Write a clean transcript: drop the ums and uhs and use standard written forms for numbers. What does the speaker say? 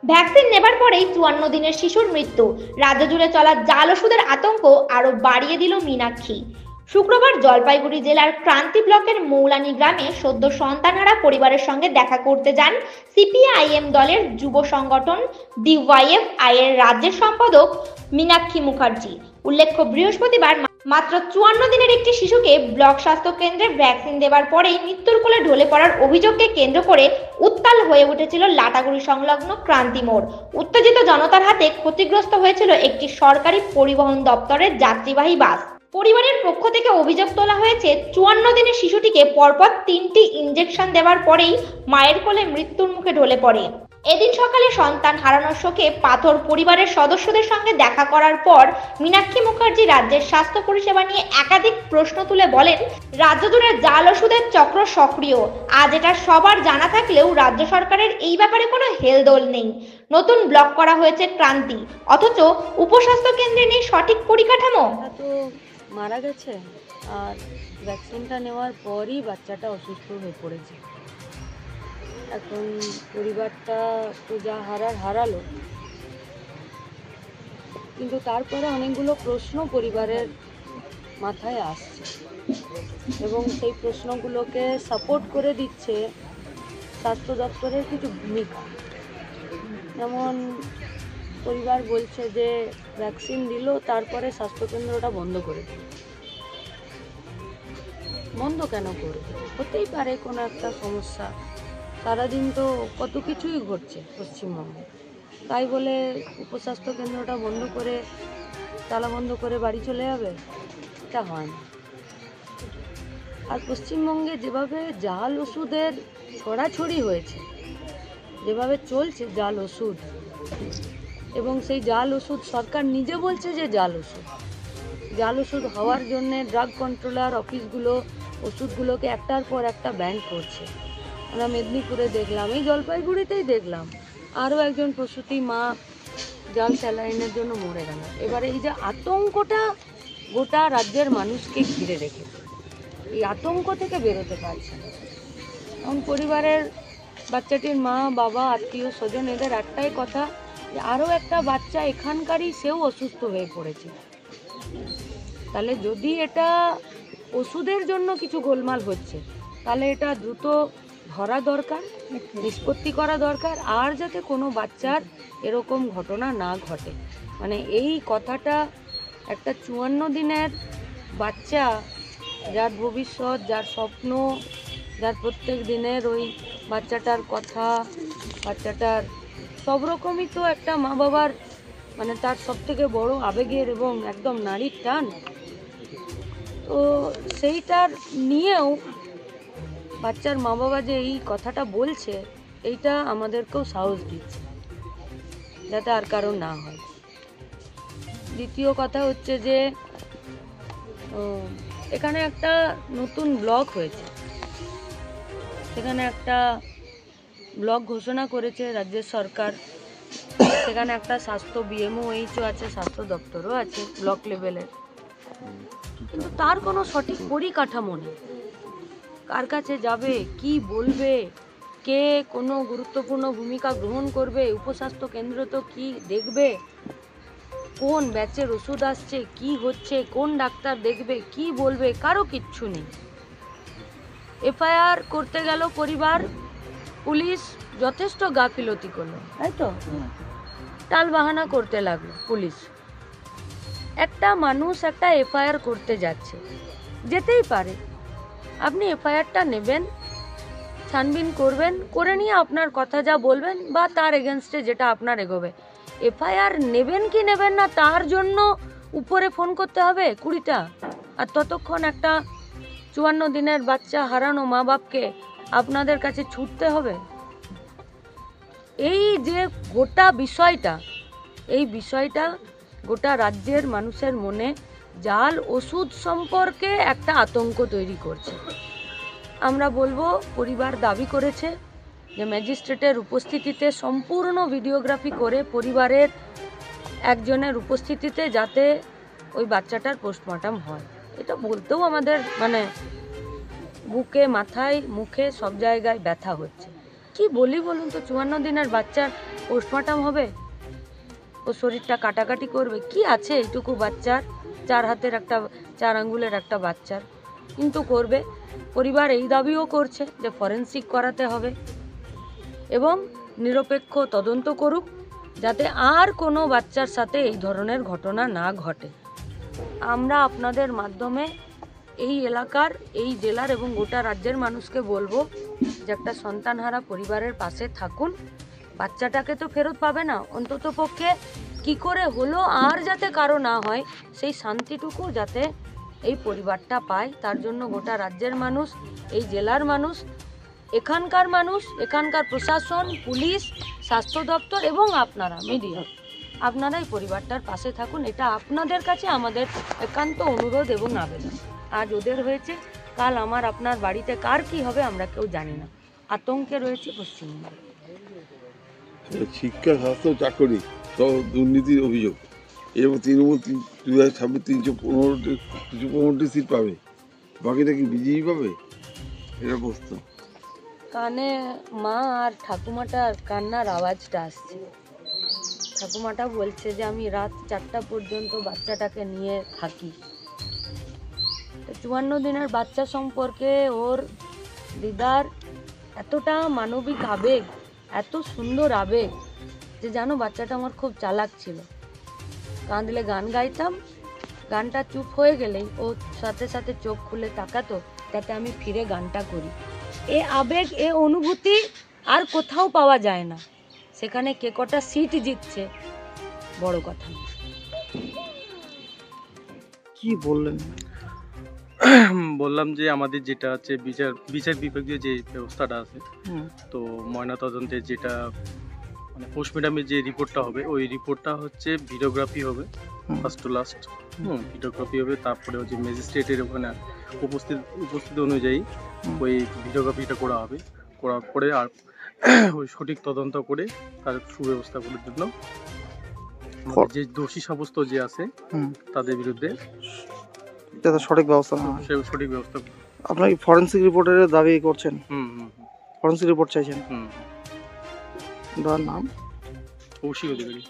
Vaccine নেবার পরেই 54 দিনের শিশুর মৃত্যু। রাজ্য জুড়ে চলা জাল ওষুধের আতঙ্ক আরো বাড়িয়ে দিল মীনাক্ষী। শুক্রবার জলপাইগুড়ি জেলার ক্রান্তি ব্লকের মৌলানি গ্রামে সদ্য সন্তানহারা পরিবারের সঙ্গে দেখা করতে যান সিপিআইএম দলের যুব সংগঠন ডিওয়াইএফআই এর রাজ্যের সম্পাদক মীনাক্ষী মুখার্জি। উল্লেখ্য, বৃহস্পতিবার মাত্র 54 দিনের একটি শিশুকে ব্লক স্বাস্থ্য কেন্দ্রে ভ্যাকসিন দেবার পরেই মৃত্যুর কোলে ঢলে পড়ার অভিযোগকে কেন্দ্র করে উত্তাল হয়ে উঠেছিল লাটাগুড়ি সংলগ্ন ক্রান্তি মোড়। উত্তেজিত জনতার হাতে ক্ষতিগ্রস্ত হয়েছিল একটি সরকারি পরিবহন দপ্তরের যাত্রীবাহী বাস। পরিবারের পক্ষ থেকে অভিযোগ তোলা হয়েছে, 54 দিনের শিশুটিকে পরপর 3টি ইনজেকশন দেওয়ার পরেই মায়ের কোলে মৃত্যুর মুখে ঢলে পড়ে। এদিন সকালে সন্তান হারানোর শোকে পাথর পরিবারের সদস্যদের সঙ্গে দেখা করার পর মীনাক্ষী মুখার্জি রাজ্যের স্বাস্থ্য পরিষেবা নিয়ে একাধিক প্রশ্ন তুলে বলেন, রাজ্য জুড়ে জাল ওষুধের চক্র সক্রিয়। আজ এটা সবার জানা থাকলেও রাজ্য সরকারের এই ব্যাপারে কোনো হেলদোল নেই। নতুন ব্লক করা হয়েছে ক্রান্তি, অথচ উপস্বাস্থ্য কেন্দ্রে নেই সঠিক পরিকাঠামো। তো মারা গেছে, আর ভ্যাকসিনটা নেওয়ার পরই বাচ্চাটা অসুস্থ হয়ে পড়েছে। এখন পরিবারটা তো যা হারালো, কিন্তু তারপরে অনেকগুলো প্রশ্ন পরিবারের মাথায় আসছে এবং সেই প্রশ্নগুলোকে সাপোর্ট করে দিচ্ছে স্বাস্থ্য দপ্তরের কিছু ভূমিকা। যেমন পরিবার বলছে যে ভ্যাকসিন দিল, তারপরে স্বাস্থ্যকেন্দ্রটা বন্ধ করে দিল। বন্ধ কেন করবে? হতেই পারে কোনো একটা সমস্যা। সারাদিন তো কত কিছুই ঘটছে পশ্চিমবঙ্গে, তাই বলে উপস্বাস্থ্য কেন্দ্রটা বন্ধ করে, তালা বন্ধ করে বাড়ি চলে যাবে? এটা হয় না। আর পশ্চিমবঙ্গে যেভাবে জাল ওষুধের ছড়াছড়ি হয়েছে, যেভাবে চলছে জাল ওষুধ, এবং সেই জাল ওষুধ সরকার নিজে বলছে যে জাল ওষুধ হওয়ার জন্যে ড্রাগ কন্ট্রোলার অফিসগুলো ওষুধগুলোকে একটার পর একটা ব্যান করছে। আমরা মেদিনীপুরে দেখলাম, এই জলপাইগুড়িতেই দেখলাম, আরও একজন প্রসূতি মা জাল স্যালাইনের জন্য মরে গেল। এবারে এই যে আতঙ্কটা গোটা রাজ্যের মানুষকে ঘিরে রেখেছে, এই আতঙ্ক থেকে বেরোতে পারছে না। এখন পরিবারের বাচ্চাটির মা, বাবা, আত্মীয় স্বজন, এদের একটাই কথা যে আরও একটা বাচ্চা এখানকারই, সেও অসুস্থ হয়ে পড়েছে। তাহলে যদি এটা ওষুধের জন্য কিছু গোলমাল হচ্ছে, তাহলে এটা দ্রুত ধরা দরকার, নিষ্পত্তি করা দরকার, আর যাতে কোনো বাচ্চার এরকম ঘটনা না ঘটে। মানে এই কথাটা একটা 54 দিনের বাচ্চা, যার ভবিষ্যৎ, যার স্বপ্ন, যার প্রত্যেক দিনের ওই বাচ্চাটার কথা, বাচ্চাটার সব রকমই তো একটা মা বাবার, মানে তার সব থেকে বড় আবেগের এবং একদম নারীর টান। তো সেইটার নিয়েও বাচ্চার মা বাবা যে এই কথাটা বলছে, এইটা আমাদেরকেও সাহস দিচ্ছে যাতে আর কারো না হয়। দ্বিতীয় কথা হচ্ছে যে এখানে একটা নতুন ব্লক হয়েছে, সেখানে একটা ব্লক ঘোষণা করেছে রাজ্যের সরকার। সেখানে একটা স্বাস্থ্য বিএমওএইচও আছে, স্বাস্থ্য দপ্তরও আছে ব্লক লেভেলের, কিন্তু তার কোনো সঠিক পরিকাঠামো নেই। কার কাছে যাবে, কি বলবে, কে কোনো গুরুত্বপূর্ণ ভূমিকা গ্রহণ করবে, উপস্বাস্থ্য কেন্দ্র তো কি দেখবে, কোন ব্যাচের ওষুধ আসছে, কি হচ্ছে, কোন ডাক্তার দেখবে, কি বলবে, কারো কিচ্ছু নেই। এফআইআর করতে গেল পরিবার, পুলিশ যথেষ্ট গাফিলতি করলো, তাই তো টাল বাহানা করতে লাগলো পুলিশ। একটা মানুষ একটা এফআইআর করতে যাচ্ছে, যেতেই পারে, আপনি এফআইআরটা নেবেন, ছানবিন করবেন, করে নিয়ে আপনার কথা যা বলবেন বা তার এগেনস্টে যেটা আপনার এগোবে। এফআইআর নেবেন কি নেবেন না তার জন্য উপরে ফোন করতে হবে 20টা, আর ততক্ষণ একটা 54 দিনের বাচ্চা হারানো মা বাপকে আপনাদের কাছে ছুটতে হবে। এই যে গোটা বিষয়টা, এই বিষয়টা গোটা রাজ্যের মানুষের মনে জাল ওষুধ সম্পর্কে একটা আতঙ্ক তৈরি করছে। আমরা বলবো, পরিবার দাবি করেছে যে ম্যাজিস্ট্রেটের উপস্থিতিতে সম্পূর্ণ ভিডিওগ্রাফি করে পরিবারের একজনের উপস্থিতিতে যাতে ওই বাচ্চাটার পোস্টমর্টম হয়। এটা বলতেও আমাদের মানে বুকে, মাথায়, মুখে সব জায়গায় ব্যথা হচ্ছে। কি বলি বলুন তো, 54 দিনের বাচ্চার পোস্টমর্টম হবে, ও শরীরটা কাটাকাটি করবে, কি আছে এইটুকু বাচ্চার, 4 আঙ্গুলের একটা বাচ্চার, কিন্তু করবে। পরিবার এই দাবিও করছে যে ফরেনসিক করাতে হবে এবং নিরপেক্ষ তদন্ত করুক, যাতে আর কোনো বাচ্চার সাথে এই ধরনের ঘটনা না ঘটে। আমরা আপনাদের মাধ্যমে এই এলাকার, এই জেলার এবং গোটা রাজ্যের মানুষকে বলবো যে একটা সন্তানহারা পরিবারের পাশে থাকুন। বাচ্চাটাকে তো ফেরত পাবে না, অন্তত পক্ষে কি করে হলো আর যাতে কারো না হয়, সেই শান্তিটুকু যাতে এই পরিবারটা পায়, তার জন্য গোটা রাজ্যের মানুষ, এই জেলার মানুষ, এখানকার প্রশাসন, পুলিশ, স্বাস্থ্য দপ্তর এবং আপনারা মিডিয়া, আপনারা এই পরিবারটার পাশে থাকুন। এটা আপনাদের কাছে আমাদের একান্ত অনুরোধ এবং আবেদন। আজ ওদের হয়েছে, কাল আপনার বাড়িতে কার কি হবে আমরা কেউ জানি না। আতঙ্কে রয়েছে পশ্চিমবঙ্গ। শিক্ষা, স্বাস্থ্য, চাকরি সব দুর্নীতির অভিযোগ। এরপর তৃণমূল 2015 সিট পাবে, বাকিটা কি বিজেপি পাবে? এটা প্রশ্ন। কানে মা আর ঠাকুমাটার কান্নার আওয়াজটা আসছে। ঠাকুমাটা বলছে যে আমি রাত 4টা পর্যন্ত বাচ্চাটাকে নিয়ে থাকি। 54 দিনের বাচ্চা সম্পর্কে ওর দিদার এতটা মানবিক আবেগ, এত সুন্দর আবেগ যে জানো বাচ্চাটা আমার খুব চালাক ছিল। কাঁদলে গান গাইতাম, গানটা চুপ হয়ে গেলেই ও সাথে সাথে চোখ খুলে তাকাতো, যাতে আমি ফিরে গানটা করি। এ আবেগ, এ অনুভূতি আর কোথাও পাওয়া যায় না। সেখানে কে কটা সিট জিতছে বড় কথা না। কি বললেন? বললাম যে আমাদের যেটা আছে বিচার বিভাগীয় যে ব্যবস্থাটা আছে, তো ময়নাতদন্তের যেটা মানে পোস্টমর্টমের যে রিপোর্টটা হবে, ওই রিপোর্টটা হচ্ছে ভিডিওগ্রাফি হবে, ফার্স্ট টু লাস্ট। ভিডিওগ্রাফি হবে, তারপরে হচ্ছে ম্যাজিস্ট্রেটের ওখানে উপস্থিতি অনুযায়ী ওই ভিডিওগ্রাফিটা করা হবে। করার পরে আর ওই সঠিক তদন্ত করে তার সুব্যবস্থা করার জন্য যে দোষী সাব্যস্ত যে আছে তাদের বিরুদ্ধে যাতে সঠিক ব্যবস্থা না হয়। সঠিক ব্যবস্থা। আপনারা কি ফরেনসিক রিপোর্টের দাবি করছেন? ফরেনসিক রিপোর্ট চাইছেন? তার নাম কৌশিক অধিকারী।